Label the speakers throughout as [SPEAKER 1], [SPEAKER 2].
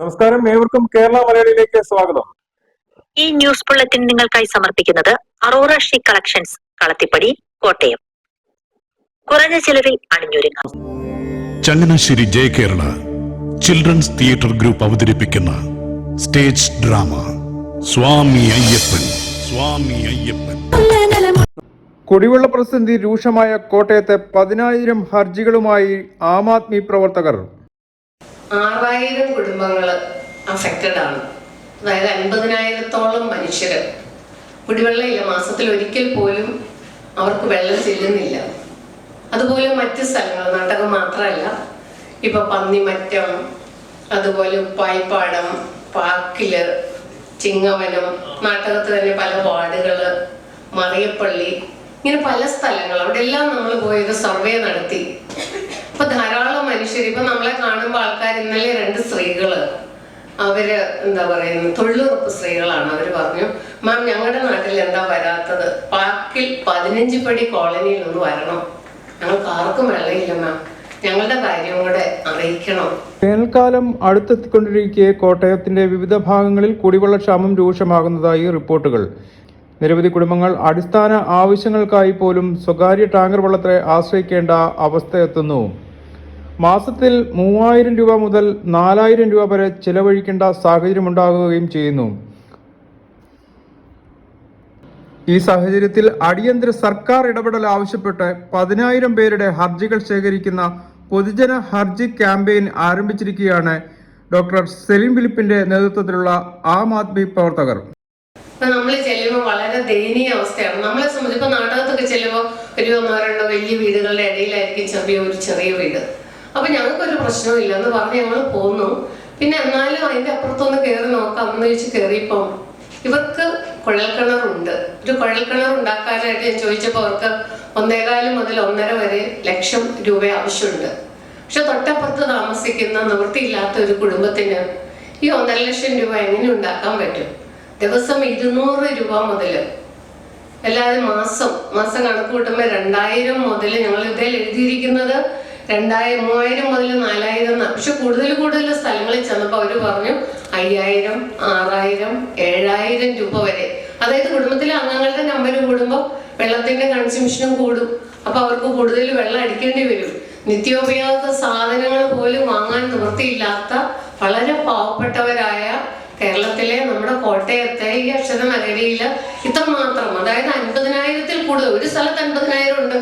[SPEAKER 1] നമസ്കാരം, ഏവർക്കും കേരള മലയാളിയിലേക്ക് സ്വാഗതം.
[SPEAKER 2] ഈ ന്യൂസ് ബുള്ളറ്റിൻ നിങ്ങൾക്കായി സമർപ്പിക്കുന്നത് Aurora she collections, Kalathipadi, Kottayam. കുറഞ്ഞ ചിലവിൽ അണിഞ്ഞൊരുങ്ങാം.
[SPEAKER 3] Changanassery Jaya Kerala children's theatre group അവതരിപ്പിക്കുന്ന സ്റ്റേജ് ഡ്രാമ സ്വാമി അയ്യപ്പൻ.
[SPEAKER 1] കുടിവെള്ള പ്രതിസന്ധി രൂക്ഷമായ കോട്ടയത്തെ 10,000 ഹർജികളുമായി ആം ആദ്മി പ്രവർത്തകർ.
[SPEAKER 4] 6,000 കുടുംബങ്ങൾ അഫക്റ്റഡ് ആണ്. അതായത് 50,000-ഓളം മനുഷ്യർ കുടിവെള്ളമില്ല. മാസത്തിൽ ഒരിക്കൽ പോലും അവർക്ക് വെള്ളം ചെല്ലുന്നില്ല. അതുപോലെ മറ്റ് സ്ഥലങ്ങൾ, നാട്ടകം മാത്രമല്ല, ഇപ്പൊ പന്നിമറ്റം, അതുപോലെ ഉപ്പായിപ്പാടം, പാക്കില്, ചിങ്ങവനം, നാട്ടകത്ത് തന്നെ പല വാർഡുകള്, മറിയപ്പള്ളി, ഇങ്ങനെ പല സ്ഥലങ്ങൾ, അവിടെ എല്ലാം നമ്മൾ പോയത് സർവേ നടത്തി. ഇപ്പൊ ധാരാളം മനുഷ്യർ, ഇപ്പൊ നമ്മളെ കാണുമ്പോൾ ആൾക്കാർ, ഇന്നലെ 2 സ്ത്രീകള്, അവര് എന്താ പറയുന്നത്, തൊഴിലുറപ്പ് സ്ത്രീകളാണ്. അവര് പറഞ്ഞു, മാം ഞങ്ങളുടെ നാട്ടിൽ എന്താ വരാത്തത്, പാക്കിൽ 15 പടി കോളനിയിൽ ഒന്ന് വരണം, ഞങ്ങൾക്ക് ആർക്കും വെള്ളമില്ല മാം, ഞങ്ങളുടെ കാര്യം കൂടെ അറിയിക്കണം.
[SPEAKER 1] വേനൽക്കാലം അടുത്തെത്തിക്കൊണ്ടിരിക്കെ കോട്ടയത്തിന്റെ വിവിധ ഭാഗങ്ങളിൽ കുടിവെള്ളക്ഷാമം രൂക്ഷമാകുന്നതായി റിപ്പോർട്ടുകൾ. നിരവധി കുടുംബങ്ങൾ അടിസ്ഥാന ആവശ്യങ്ങൾക്കായി പോലും സ്വകാര്യ ടാങ്കർ വെള്ളത്തെ ആശ്രയിക്കേണ്ട അവസ്ഥയെത്തുന്നു. മാസത്തിൽ 3,000 രൂപ മുതൽ 4,000 രൂപ വരെ ചിലവഴിക്കേണ്ട സാഹചര്യമുണ്ടാകുകയും ചെയ്യുന്നു. ഈ സാഹചര്യത്തിൽ അടിയന്തര സർക്കാർ ഇടപെടൽ ആവശ്യപ്പെട്ട് 10,000 പേരുടെ ഹർജികൾ ശേഖരിക്കുന്ന പൊതുജന ഹർജി ക്യാമ്പയിൻ ആരംഭിച്ചിരിക്കുകയാണ് ഡോക്ടർ സെലിം ഫിലിപ്പിന്റെ നേതൃത്വത്തിലുള്ള ആം ആദ്മി പ്രവർത്തകർ.
[SPEAKER 4] നമ്മൾ ചെല്ലുമ്പോൾ വളരെ ദയനീയ അവസ്ഥയാണ്. നമ്മളെ സംബന്ധിച്ച് ഇപ്പൊ നാടകത്തൊക്കെ ചെല്ലുമ്പോൾ ഒരു 1-2 വലിയ വീടുകളുടെ ഇടയിലായിരിക്കും ചെറിയ വീട്. അപ്പൊ ഞങ്ങൾക്കൊരു പ്രശ്നവും ഇല്ല എന്ന് പറഞ്ഞ് ഞങ്ങൾ പോന്നു. പിന്നെ എന്നാലും അതിന്റെ അപ്പുറത്തൊന്ന് കയറി നോക്കാം എന്ന് ചോദിച്ച് കയറിയപ്പം ഇവർക്ക് കുഴൽക്കിണറുണ്ട്. ഒരു കുഴൽക്കിണർ ഉണ്ടാക്കാനായിട്ട് ഞാൻ ചോദിച്ചപ്പോൾ അവർക്ക് 1.25 മുതൽ 1.5 വരെ ലക്ഷം രൂപ ആവശ്യമുണ്ട്. പക്ഷെ തൊട്ടപ്പുറത്ത് താമസിക്കുന്ന നിവൃത്തിയില്ലാത്ത ഒരു കുടുംബത്തിന് ഈ 1.5 ലക്ഷം രൂപ എങ്ങനെ ഉണ്ടാക്കാൻ പറ്റും? ദിവസം 200 രൂപ മുതൽ, എല്ലാവരും മാസം കണക്ക് കൂട്ടുമ്പോൾ 2,000 മുതൽ, ഞങ്ങൾ ഇതിൽ എഴുതിയിരിക്കുന്നത് 3,000 മുതൽ 4,000. പക്ഷെ കൂടുതൽ സ്ഥലങ്ങളിൽ ചെന്നപ്പോൾ അവർ പറഞ്ഞു 5,000, 6,000, 7,000 രൂപ വരെ. അതായത് കുടുംബത്തിലെ അംഗങ്ങളുടെ നമ്പർ കൂടുമ്പോൾ വെള്ളത്തിന്റെ കൺസ്യൂംഷനും കൂടും. അപ്പൊ അവർക്ക് കൂടുതൽ വെള്ളം അടിക്കേണ്ടി വരും. നിത്യോപയോഗ സാധനങ്ങൾ പോലും വാങ്ങാൻ നിവൃത്തിയില്ലാത്ത വളരെ പാവപ്പെട്ടവരായ കേരളത്തിലെ നമ്മുടെ കോട്ടയത്തെ ഈ അക്ഷരനഗരിയില് ഇത്രമാത്രം, അതായത് 50,000-ൽ കൂടുതൽ, ഒരു സ്ഥലത്ത് 50,000 ഉണ്ട്.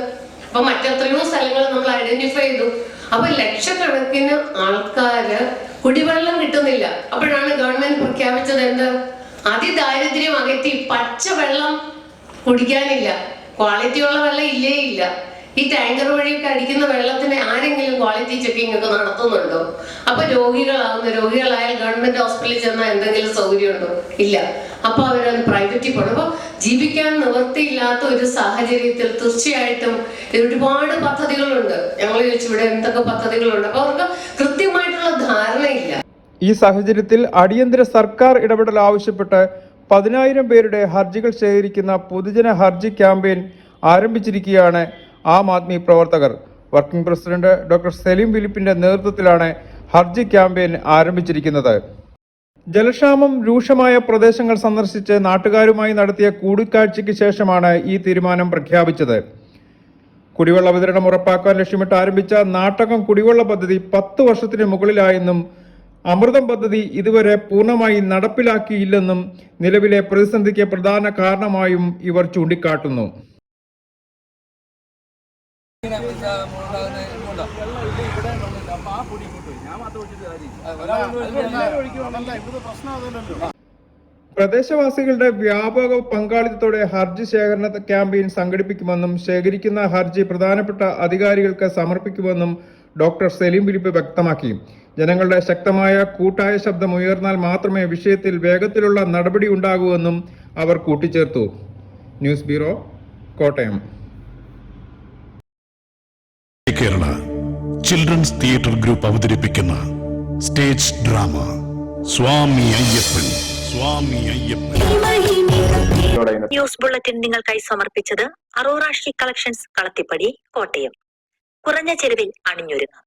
[SPEAKER 4] അപ്പൊ മറ്റെത്രയോ സ്ഥലങ്ങൾ നമ്മൾ ഐഡന്റിഫൈ ചെയ്തു. അപ്പൊ ലക്ഷക്കണക്കിന് ആൾക്കാര് കുടിവെള്ളം കിട്ടുന്നില്ല. അപ്പോഴാണ് ഗവൺമെന്റ് പ്രഖ്യാപിച്ചത് എന്ത്? അതിദാരിദ്ര്യം അകറ്റി പച്ച വെള്ളം കുടിക്കാനില്ല, ക്വാളിറ്റിയുള്ള വെള്ളം ഇല്ല. ഈ ടാങ്കർ വഴിയൊക്കെ അടിക്കുന്ന വെള്ളത്തിന് ആരെങ്കിലും ക്വാളിറ്റി ചെക്കിംഗ് ഒക്കെ നടത്തുന്നുണ്ടോ? അപ്പൊ രോഗികളായാൽ ഗവൺമെന്റ് ഹോസ്പിറ്റലിൽ ചെന്നാൽ എന്തെങ്കിലും സൗകര്യമുണ്ടോ? ഇല്ല. അപ്പൊ അവരത് പ്രൈവറ്റിൽ പോകണം. അപ്പൊ ജീവിക്കാൻ നിവൃത്തിയില്ലാത്ത ഒരു സാഹചര്യത്തിൽ തീർച്ചയായിട്ടും ഒരുപാട് പദ്ധതികളുണ്ട്. ഞങ്ങൾ ചോദിച്ചു ഇവിടെ എന്തൊക്കെ പദ്ധതികളുണ്ട്. അപ്പൊ അവർക്ക് കൃത്യമായിട്ടുള്ള ധാരണയില്ല.
[SPEAKER 1] ഈ സാഹചര്യത്തിൽ അടിയന്തര സർക്കാർ ഇടപെടൽ ആവശ്യപ്പെട്ട് 10,000 പേരുടെ ഹർജികൾ ശേഖരിക്കുന്ന പൊതുജന ഹർജി ക്യാമ്പയിൻ ആരംഭിച്ചിരിക്കുകയാണ് ആം ആദ്മി പ്രവർത്തകർ. വർക്കിംഗ് പ്രസിഡന്റ് ഡോക്ടർ സെലിം ഫിലിപ്പിന്റെ നേതൃത്വത്തിലാണ് ഹർജി ക്യാമ്പയിൻ ആരംഭിച്ചിരിക്കുന്നത്. ജലക്ഷാമം രൂക്ഷമായ പ്രദേശങ്ങൾ സന്ദർശിച്ച് നാട്ടുകാരുമായി നടത്തിയ കൂടിക്കാഴ്ചയ്ക്ക് ശേഷമാണ് ഈ തീരുമാനം പ്രഖ്യാപിച്ചത്. കുടിവെള്ള വിതരണം ഉറപ്പാക്കാൻ ലക്ഷ്യമിട്ട് ആരംഭിച്ച നാട്ടകം കുടിവെള്ള പദ്ധതി 10 വർഷത്തിന് മുകളിലായെന്നും അമൃതം പദ്ധതി ഇതുവരെ പൂർണ്ണമായി നടപ്പിലാക്കിയില്ലെന്നും നിലവിലെ പ്രതിസന്ധിക്ക് പ്രധാന കാരണമായും ഇവർ ചൂണ്ടിക്കാട്ടുന്നു. പ്രദേശവാസികളുടെ വ്യാപക പങ്കാളിത്തത്തോടെ ഹർജി ശേഖരണ ക്യാമ്പയിൻ സംഘടിപ്പിക്കുമെന്നും ശേഖരിക്കുന്ന ഹർജി പ്രധാനപ്പെട്ട അധികാരികൾക്ക് സമർപ്പിക്കുമെന്നും ഡോക്ടർ സെലിം ഫിലിപ്പ് വ്യക്തമാക്കി. ജനങ്ങളുടെ ശക്തമായ കൂട്ടായ ശബ്ദം ഉയർന്നാൽ മാത്രമേ വിഷയത്തിൽ വേഗത്തിലുള്ള നടപടി ഉണ്ടാകൂവെന്നും അവർ കൂട്ടിച്ചേർത്തു. News bureau, Kottayam.
[SPEAKER 3] Kerala children's theatre group അവതരിപ്പിക്കുന്ന stage drama Swami Ayyappan.
[SPEAKER 2] News bulletin നിങ്ങൾക്കായി സമർപ്പിച്ചത് അറോറ ഷീ കളക്ഷൻസ്, കളത്തിപ്പടി, കോട്ടയം. കുറഞ്ഞ ചെലവിൽ അണിഞ്ഞൊരുങ്ങാം.